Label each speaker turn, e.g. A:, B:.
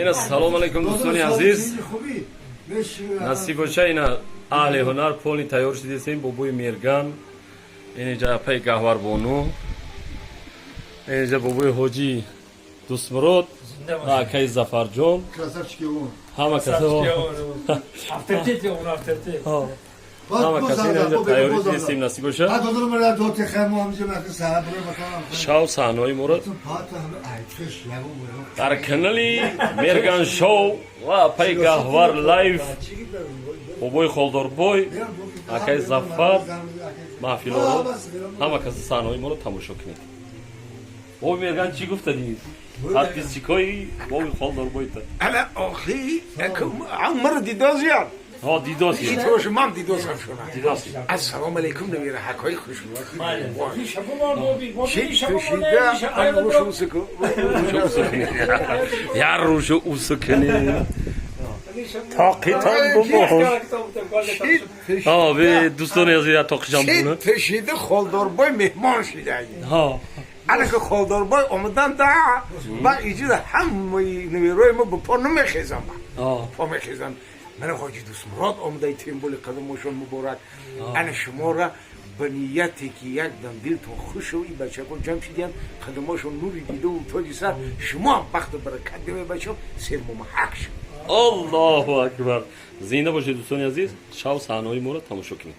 A: اینا سلام علیکم دوستان عزیز. نصیب باشه اینا اهل هنر پولی تیار شدیم با بوی میرگان. اینجا پای گهوار بانو. اینجا با بوی حاجی دوستمراد. آقای زفر جان. همه کسی ها. همه کسی اینجا تیاری شدیم نصیب باشه. شاو صحنه‌های مورد در کانالی میرگان شو و پای گهوار لایف بوی خالدار بوی آقای زفر محفل رو همه کسی صحنه‌های مورد تماشا کنید. بوی میرگان چی گفته دید؟ هر کس چیکایی بوی خالدار بوی تا.
B: انا اخي عمر دیدازیان.
A: ها دیداسی.
B: ایتوش مام دیداسم شما.
A: دیداسی.
B: السلام علیکم نمیره حکای خوش میاد.
A: یا روشو اوسکنی. تاقیتان بمون. ها به دوستان عزیز تاقیشان بمونه.
B: تشیده خالدار بای مهمان شده.
A: ها.
B: انا که خالدار بای آمدن دا با ایجاد همه نمیروی ما با پا نمیخیزم. پا میخیزم. من حاجی دوستمراد آمده تیمبول قدمشون مبارک. انا شما را به نیتی که یک دم دلتون خوش و این بچه کن جمع شدین قدمشون نوری دیده و تاجی سر شما بخت و برکت دیمه بچه سرمو حق شد.
A: الله اکبر. زنده باشید دوستان عزیز. شاو صحنه‌های مورد تماشا کنید.